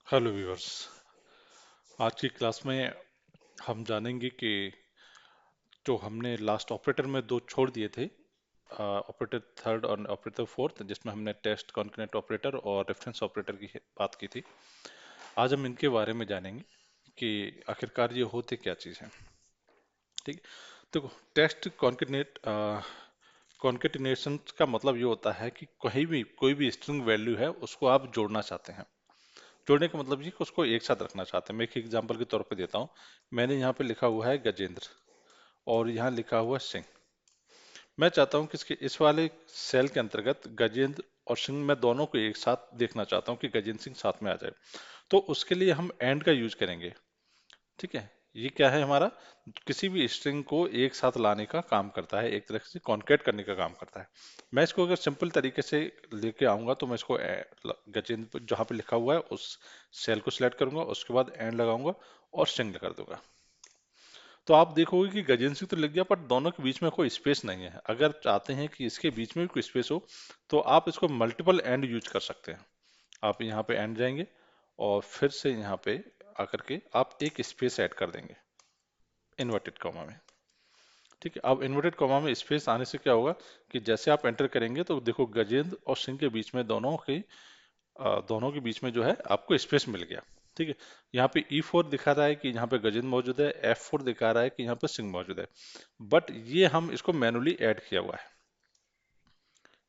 Hello viewers. आज की class में हम जानेंगे कि जो हमने लास्ट ऑपरेटर में दो छोड़ दिए थे, ऑपरेटर थर्ड और ऑपरेटर फोर्थ, जिसमें हमने टेस्ट कॉन्करेंट ऑपरेटर और रेफरेंस ऑपरेटर की बात की थी। आज हम इनके बारे में जानेंगे कि आखिरकार ये होते क्या चीज़ हैं। ठीक। तो टेस्ट कॉन्करेंट कॉन्केटिनेशन का मतलब ये होता है कि कहीं भी कोई भी स्ट्रिंग वैल्यू है उसको आप जोड़ना चाहते हैं। जोड़ने का मतलब ये कि उसको एक साथ रखना चाहते हैं। मैं एक एग्जांपल के तौर पे देता हूँ। मैंने यहाँ पे लिखा हुआ है गजेंद्र और यहाँ लिखा हुआ सिंह। मैं चाहता हूँ कि इसके इस वाले सेल के अंतर्गत गजेंद्र और सिंह, मैं दोनों को एक साथ देखना चाहता हूँ कि गजेंद्र सिंह साथ में आ जाए। तो उसके लिए हम एंड का यूज करेंगे। ठीक है। ये क्या है हमारा, किसी भी स्ट्रिंग को एक साथ लाने का काम करता है, एक तरह से कॉन्केट करने का काम करता है। मैं इसको अगर सिंपल तरीके से लेके आऊंगा तो मैं इसको गजेंद्र जहाँ पे लिखा हुआ है उस सेल को सिलेक्ट करूंगा, उसके बाद एंड लगाऊंगा और स्ट्रिंग कर दूंगा। तो आप देखोगे कि गजेंद्र सिंह तो लिख गया, पर दोनों के बीच में कोई स्पेस नहीं है। अगर चाहते हैं कि इसके बीच में भी कोई स्पेस हो तो आप इसको मल्टीपल एंड यूज कर सकते हैं। आप यहाँ पे एंड जाएंगे और फिर से यहाँ पे आकर के आप एक स्पेस ऐड कर देंगे इन्वर्टेड कॉमा में। ठीक है। अब इन्वर्टेड कॉमा में स्पेस आने से क्या होगा कि जैसे आप एंटर करेंगे तो देखो गजेंद्र और सिंह के बीच में दोनों के बीच में जो है आपको स्पेस मिल गया। ठीक है। यहाँ पे E4 दिखा रहा है कि यहाँ पे गजेंद्र मौजूद है, F4 दिखा रहा है कि यहाँ पे सिंह मौजूद है। बट ये हम इसको मैनुअली ऐड किया हुआ है।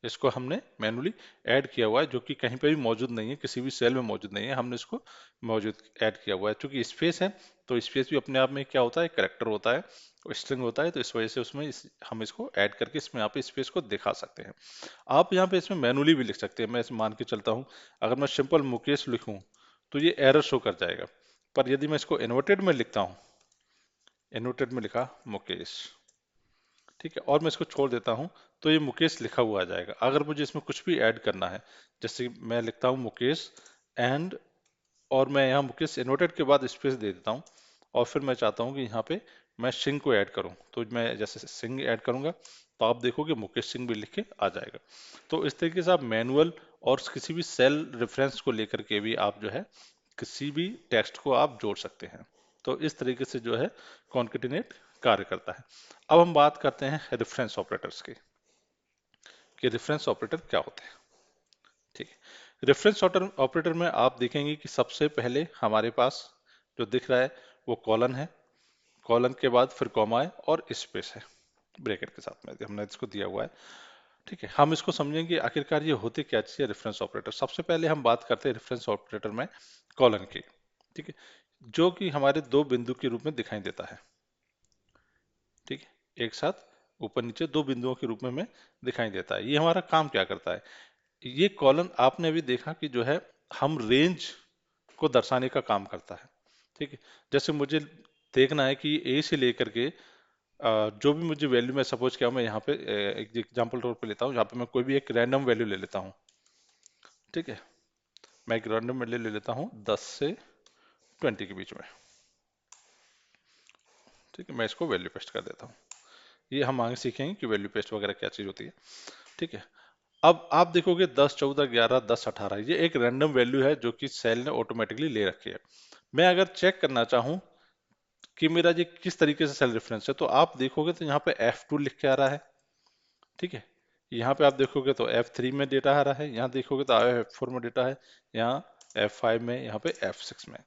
इसको हमने मैनुअली ऐड किया हुआ है, जो कि कहीं पे भी मौजूद नहीं है, किसी भी सेल में मौजूद नहीं है। हमने इसको मौजूद ऐड किया हुआ है। क्योंकि स्पेस है तो स्पेस भी अपने आप में क्या होता है, कैरेक्टर होता है, स्ट्रिंग होता है। तो इस वजह से हम इसको ऐड करके इसमें यहाँ पे स्पेस को दिखा सकते हैं। आप यहाँ पे इसमें मैनुअली भी लिख सकते हैं। मैं इसे मान के चलता हूँ, अगर मैं सिंपल मुकेश लिखूं तो ये एरर शो कर जाएगा। पर यदि मैं इसको इन्वर्टेड में लिखता हूँ, इन्वर्टेड में लिखा मुकेश, ठीक है, और मैं इसको छोड़ देता हूँ, तो ये मुकेश लिखा हुआ आ जाएगा। अगर मुझे इसमें कुछ भी ऐड करना है, जैसे मैं लिखता हूँ मुकेश एंड, और मैं यहाँ मुकेश इन्वर्टेड के बाद स्पेस दे देता हूँ, और फिर मैं चाहता हूँ कि यहाँ पे मैं सिंह को ऐड करूँ, तो मैं जैसे सिंह ऐड करूंगा तो आप देखोगे मुकेश सिंह भी लिख के आ जाएगा। तो इस तरीके से आप मैनुअल और किसी भी सेल रेफरेंस को लेकर के भी आप जो है किसी भी टेक्स्ट को आप जोड़ सकते हैं। तो इस तरीके से जो है कॉन्केटिनेट कार्य करता है। अब हम बात करते हैं रेफरेंस ऑपरेटर्स की, कि रेफरेंस ऑपरेटर क्या होते हैं। ठीक है। रेफरेंस ऑपरेटर में आप देखेंगे कि सबसे पहले हमारे पास जो दिख रहा है वो कॉलन है। कॉलन के बाद फिर कॉमा है और स्पेस है ब्रैकेट के साथ में, हमने इसको दिया हुआ है। ठीक है। हम इसको समझेंगे आखिरकार ये होते क्या चाहिए रेफरेंस ऑपरेटर। सबसे पहले हम बात करते हैं रेफरेंस ऑपरेटर में कॉलन की। ठीक है। जो कि हमारे दो बिंदु के रूप में दिखाई देता है। ठीक है। एक साथ ऊपर नीचे दो बिंदुओं के रूप में हमें दिखाई देता है। ये हमारा काम क्या करता है, ये कॉलन आपने अभी देखा कि जो है हम रेंज को दर्शाने का काम करता है। ठीक है। जैसे मुझे देखना है कि ए से लेकर के जो भी मुझे वैल्यू, मैं सपोज क्या मैं यहाँ पे एक एग्जांपल तौर पे लेता हूँ, यहाँ पे मैं कोई भी एक रैंडम वैल्यू ले लेता हूँ। ठीक है। मैं एक रैंडम वैल्यू ले लेता हूँ 10 से 20 के बीच में। ठीक है। मैं इसको वैल्यू पेस्ट कर देता हूँ। ये हम आगे सीखेंगे कि वैल्यू पेस्ट वगैरह क्या चीज़ होती है। ठीक है। अब आप देखोगे 10, 14, 11, 10, 18, ये एक रैंडम वैल्यू है जो कि सेल ने ऑटोमेटिकली ले रखी है। मैं अगर चेक करना चाहूँ कि मेरा ये किस तरीके से सेल रेफरेंस है, तो आप देखोगे तो यहाँ पे F2 लिख के आ रहा है। ठीक है। यहाँ पे आप देखोगे तो F3 में डेटा आ रहा है, यहाँ देखोगे तो F4 में डेटा है, यहाँ F5 में, यहाँ पे F6 में।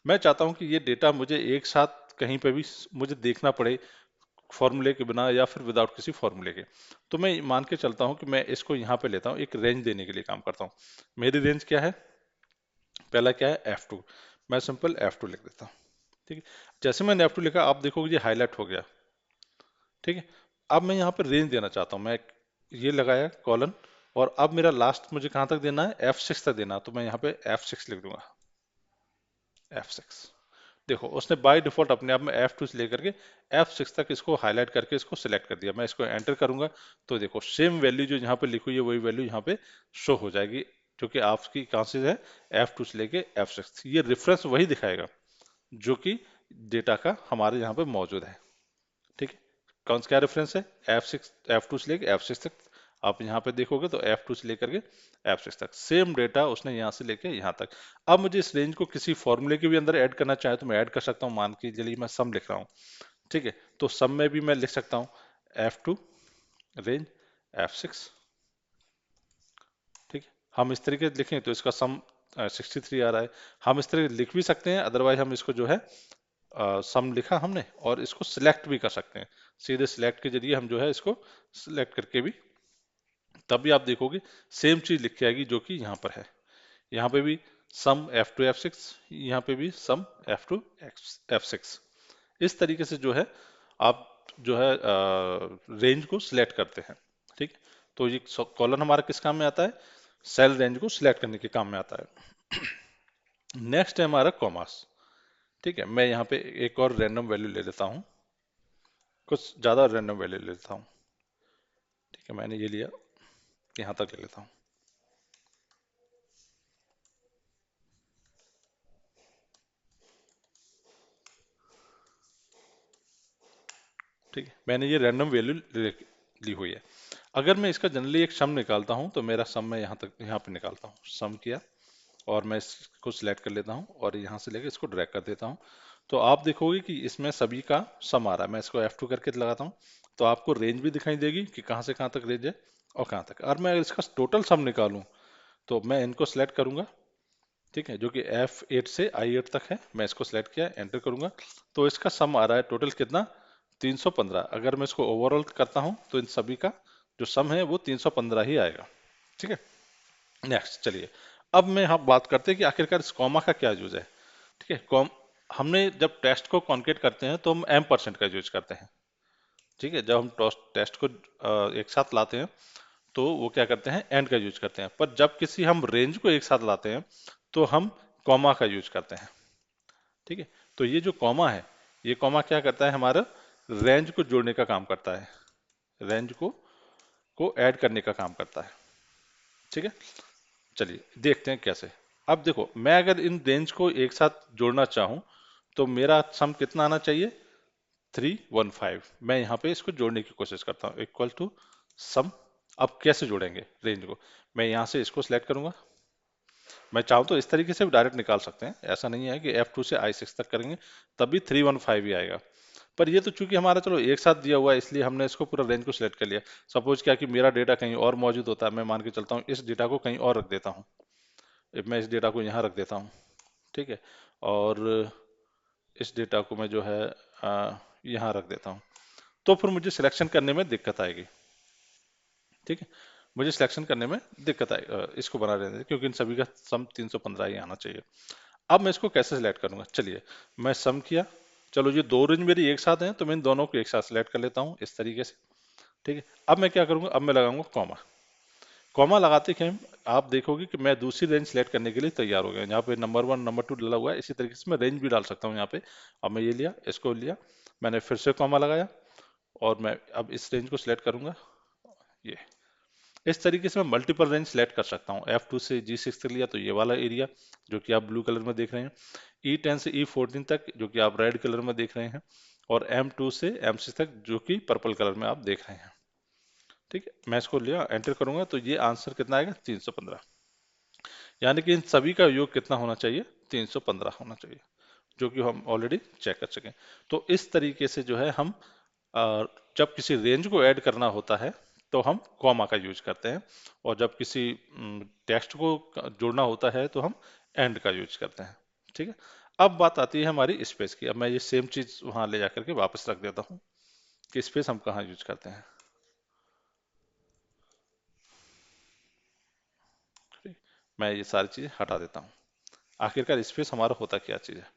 मैं चाहता हूँ कि ये डेटा मुझे एक साथ कहीं पे भी मुझे देखना पड़े फॉर्मूले के बिना या फिर विदाउट किसी फॉर्मूले के। तो मैं मान के चलता हूँ कि मैं इसको यहाँ पे लेता हूँ, एक रेंज देने के लिए काम करता हूँ। मेरी रेंज क्या है, पहला क्या है F2, मैं सिंपल F2 लिख देता हूँ। ठीक है। जैसे मैंने F2 लिखा आप देखोगे ये हाईलाइट हो गया। ठीक है। अब मैं यहाँ पे रेंज देना चाहता हूँ, मैं ये लगाया कॉलन, और अब मेरा लास्ट मुझे कहाँ तक देना है, F6 तक देना, तो मैं यहाँ पे F6 लिख दूंगा। F6, देखो उसने बाय डिफॉल्ट अपने आप में F2 से लेकर के F6 तक इसको हाईलाइट करके इसको सिलेक्ट कर दिया। मैं इसको एंटर करूंगा तो देखो सेम वैल्यू जो यहाँ पे लिखी हुई है वही वैल्यू यहाँ पे शो हो जाएगी, जो कि आपकी कहाँ से है, F2 से लेके F6। ये रेफरेंस वही दिखाएगा जो कि डेटा का हमारे यहाँ पे मौजूद है। ठीक है। कौन सा क्या रेफरेंस है, F6, F2 से लेके F6 तक आप यहाँ पे देखोगे तो F2 से लेकर के F6 तक सेम डेटा उसने यहाँ से लेके यहाँ तक। अब मुझे इस रेंज को किसी फॉर्मूले के भी अंदर ऐड करना चाहे तो मैं ऐड कर सकता हूँ। मान के चलिए मैं सम लिख रहा हूँ, ठीक है, तो सम में भी मैं लिख सकता हूँ F2 रेंज F6, ठीक है। हम इस तरीके से लिखें तो इसका सम 63 आ रहा है। हम इस तरह लिख भी सकते हैं, अदरवाइज हम इसको जो है सम लिखा हमने और इसको सिलेक्ट भी कर सकते हैं। सीधे सिलेक्ट के जरिए हम जो है इसको सिलेक्ट करके भी, तब भी आप देखोगे सेम चीज लिख के आएगी जो कि यहाँ पर है। यहाँ पे भी सम F2 F6, यहाँ पे भी सम F2 F6। इस तरीके से जो है आप जो है रेंज को सिलेक्ट करते हैं, ठीक। तो ये कॉलन हमारा किस काम में आता है? सेल रेंज को सिलेक्ट करने के काम में आता है। नेक्स्ट है हमारा कॉमास, ठीक है। मैं यहाँ पे एक और रैंडम वैल्यू ले लेता हूँ, कुछ ज्यादा रैंडम वैल्यू ले लेता हूँ, ठीक है। मैंने ये लिया, यहाँ तक ले लेता हूँ, ठीक है। मैंने ये रैंडम वैल्यू ली हुई है। अगर मैं इसका जनरली एक सम निकालता हूँ तो मेरा सम मैं यहाँ तक, यहाँ पे निकालता हूँ, सम किया और मैं इसको सिलेक्ट कर लेता हूँ और यहाँ से लेकर इसको ड्रैग कर देता हूँ। तो आप देखोगे कि इसमें सभी का सम आ रहा है। मैं इसको F2 करके लगाता हूँ तो आपको रेंज भी दिखाई देगी कि कहाँ से कहाँ तक रेंज है और कहाँ तक। और मैं अगर इसका टोटल सम निकालूं तो मैं इनको सिलेक्ट करूंगा, ठीक है, जो कि F8 से I8 तक है। मैं इसको सिलेक्ट किया, एंटर करूंगा तो इसका सम आ रहा है टोटल कितना? 315। अगर मैं इसको ओवरऑल करता हूं तो इन सभी का जो सम है वो 315 ही आएगा, ठीक है। नेक्स्ट चलिए, अब मैं हम बात करते हैं कि आखिरकार इस कॉमा का क्या यूज है, ठीक है। कॉम हमने जब टेस्ट को कॉन्केट करते हैं तो हम M% का यूज करते हैं, ठीक है। जब हम टेस्ट को एक साथ लाते हैं तो वो क्या करते हैं? एंड का यूज करते हैं। पर जब किसी हम रेंज को एक साथ लाते हैं तो हम कॉमा का यूज करते हैं, ठीक है। तो ये जो कॉमा है, ये कॉमा क्या करता है? हमारा रेंज को जोड़ने का काम करता है, रेंज को ऐड करने का काम करता है, ठीक है। चलिए देखते हैं कैसे। अब देखो, मैं अगर इन रेंज को एक साथ जोड़ना चाहूं तो मेरा सम कितना आना चाहिए? 315। मैं यहाँ पे इसको जोड़ने की कोशिश करता हूँ, इक्वल टू सम। अब कैसे जोड़ेंगे रेंज को? मैं यहाँ से इसको सिलेक्ट करूंगा। मैं चाहूँ तो इस तरीके से भी डायरेक्ट निकाल सकते हैं, ऐसा नहीं है कि F2 से I6 तक करेंगे तब भी 315 ही आएगा। पर ये तो चूंकि हमारा चलो एक साथ दिया हुआ है इसलिए हमने इसको पूरा रेंज को सिलेक्ट कर लिया। सपोज क्या कि मेरा डेटा कहीं और मौजूद होता है, मैं मान के चलता हूँ इस डेटा को कहीं और रख देता हूँ। मैं इस डेटा को यहाँ रख देता हूँ, ठीक है, और इस डेटा को मैं जो है यहाँ रख देता हूँ। तो फिर मुझे सिलेक्शन करने में दिक्कत आएगी, ठीक है। मुझे सिलेक्शन करने में दिक्कत आएगी, इसको बना रहने दें, क्योंकि इन सभी का सम 315 ही आना चाहिए। अब मैं इसको कैसे सिलेक्ट करूंगा? चलिए, मैं सम किया, चलो ये दो रेंज मेरी एक साथ हैं तो मैं इन दोनों को एक साथ सिलेक्ट कर लेता हूँ इस तरीके से, ठीक है। अब मैं क्या करूंगा? अब मैं लगाऊंगा कॉमा। कॉमा लगाते ही आप देखोगे कि मैं दूसरी रेंज सेलेक्ट करने के लिए तैयार हो गया। यहाँ पे नंबर 1 नंबर 2 डला हुआ है, इसी तरीके से मैं रेंज भी डाल सकता हूँ यहाँ पे। अब मैं ये लिया, इसको लिया, मैंने फिर से कॉमा लगाया और मैं अब इस रेंज को सिलेक्ट करूंगा। ये इस तरीके से मैं मल्टीपल रेंज सेलेक्ट कर सकता हूँ। F2 से G6 तक लिया तो ये वाला एरिया जो कि आप ब्लू कलर में देख रहे हैं, E10 से E14 तक जो कि आप रेड कलर में देख रहे हैं, और M2 से M6 तक जो कि पर्पल कलर में आप देख रहे हैं, ठीक है। मैं इसको लिया, एंटर करूंगा तो ये आंसर कितना आएगा? 315। यानी कि इन सभी का योग कितना होना चाहिए? 315 होना चाहिए, जो कि हम ऑलरेडी चेक कर चुके हैं। तो इस तरीके से जो है हम अ, जब किसी रेंज को ऐड करना होता है तो हम कॉमा का यूज करते हैं, और जब किसी टेक्स्ट को जोड़ना होता है तो हम एंड का यूज करते हैं, ठीक है। अब बात आती है हमारी स्पेस की। अब मैं ये सेम चीज वहां ले जाकर के वापस रख देता हूँ कि स्पेस हम कहाँ यूज करते हैं, ठीक। मैं ये सारी चीजें हटा देता हूँ। आखिरकार स्पेस हमारा होता क्या चीज है,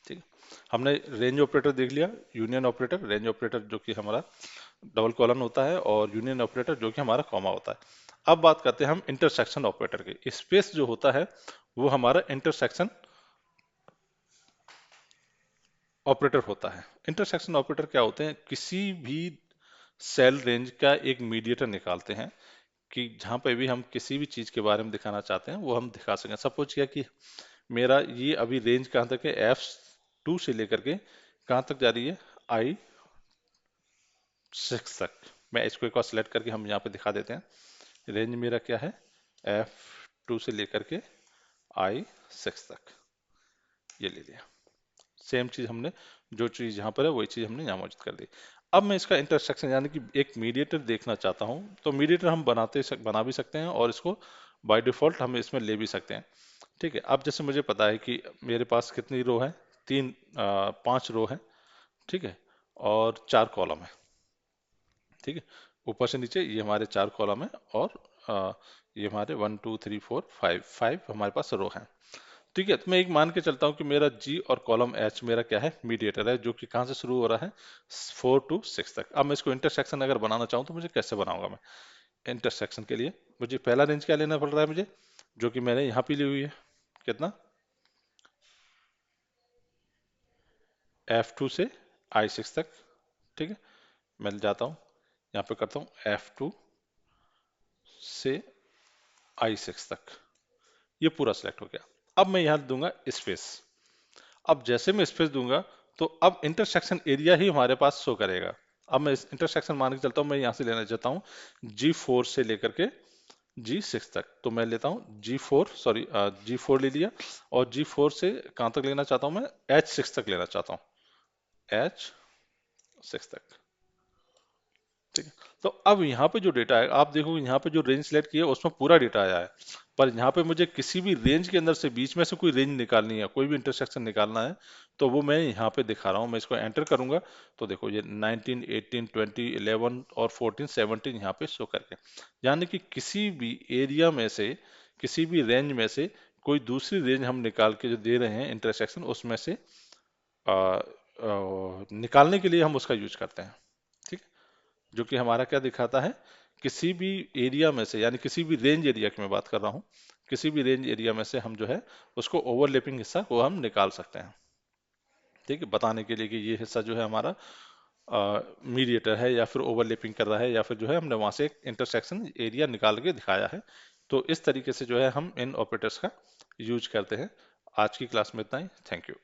ठीक है। हमने रेंज ऑपरेटर देख लिया, यूनियन ऑपरेटर, रेंज ऑपरेटर जो कि हमारा डबल कॉलन होता है, और यूनियन ऑपरेटर जो कि हमारा कॉमा होता है। अब बात करते हैं हम इंटरसेक्शन ऑपरेटर की। स्पेस जो होता है वो हमारा इंटरसेक्शन ऑपरेटर होता है। इंटरसेक्शन ऑपरेटर क्या होते हैं? किसी भी सेल रेंज का एक मीडिएटर निकालते हैं कि जहां पे भी हम किसी भी चीज के बारे में दिखाना चाहते हैं वो हम दिखा सकें। सपोज किया कि मेरा ये अभी रेंज कहाँ तक है? F2 से लेकर के कहाँ तक जा रही है? I6 तक, मैं इसको एक बार सेलेक्ट करके हम यहाँ पे दिखा देते हैं। रेंज मेरा क्या है, F2 से लेकर के I6 तक, ये ले लिया। सेम चीज हमने, जो चीज यहाँ पर है वही चीज हमने यहाँ मौजूद कर दी। अब मैं इसका इंटरसेक्शन यानी कि एक मीडिएटर देखना चाहता हूँ, तो मीडिएटर हम बना भी सकते हैं और इसको बाय डिफॉल्ट हम इसमें ले भी सकते हैं। ठीक है, अब जैसे मुझे पता है कि मेरे पास कितनी रो है, 5 रो है, ठीक है, और 4 कॉलम है। ठीक है, ऊपर से नीचे ये हमारे 4 कॉलम है, और ये हमारे 1 2 3 4 5 हमारे पास रो है। ठीक है, तो मैं एक मान के चलता हूँ कि मेरा जी और कॉलम एच मेरा क्या है, मीडिएटर है, जो कि कहाँ से शुरू हो रहा है, 4 to 6 तक। अब मैं इसको इंटरसेक्शन अगर बनाना चाहूँ तो मुझे कैसे बनाऊंगा मैं? इंटरसेक्शन के लिए मुझे पहला रेंज क्या लेना पड़ रहा है मुझे, जो कि मैंने यहाँ पे ली हुई है, कितना, F2 से I6 तक। ठीक है, मैं जाता हूँ यहाँ पे करता हूँ F2 से I6 तक, ये पूरा सेलेक्ट हो गया। अब मैं यहाँ दूंगा स्पेस। अब जैसे मैं स्पेस दूंगा तो अब इंटरसेक्शन एरिया ही हमारे पास शो करेगा। अब मैं इस इंटरसेक्शन मान के चलता हूँ, मैं यहाँ से लेना चाहता हूँ G4 से लेकर के G6 तक, तो मैं लेता हूँ G4 ले लिया, और G4 से कहाँ तक लेना चाहता हूँ मैं, H6 तक लेना चाहता हूँ, H6 तक। ठीक है, तो अब यहाँ पे जो डेटा है, आप देखो यहाँ पे जो रेंज सेलेक्ट किया उसमें पूरा डेटा आया है, पर यहाँ पे मुझे किसी भी रेंज के अंदर से बीच में से कोई रेंज निकालनी है, कोई भी इंटरसेक्शन निकालना है, तो वो मैं यहाँ पे दिखा रहा हूँ। मैं इसको एंटर करूंगा तो देखो ये 19 18 20 11 और 14 17 यहाँ पे शो करके, यानी कि किसी भी एरिया में से, किसी भी रेंज में से कोई दूसरी रेंज हम निकाल के जो दे रहे हैं इंटरसेक्शन, उसमें से निकालने के लिए हम उसका यूज करते हैं। ठीक, जो कि हमारा क्या दिखाता है, किसी भी एरिया में से, यानी किसी भी रेंज एरिया की मैं बात कर रहा हूँ, किसी भी रेंज एरिया में से हम जो है उसको ओवरलैपिंग हिस्सा को हम निकाल सकते हैं। ठीक है, बताने के लिए कि ये हिस्सा जो है हमारा मीडिएटर है, या फिर ओवरलैपिंग कर रहा है, या फिर जो है हमने वहां से एक इंटरसेक्शन एरिया निकाल के दिखाया है। तो इस तरीके से जो है हम इन ऑपरेटर्स का यूज करते हैं। आज की क्लास में इतना ही, थैंक यू।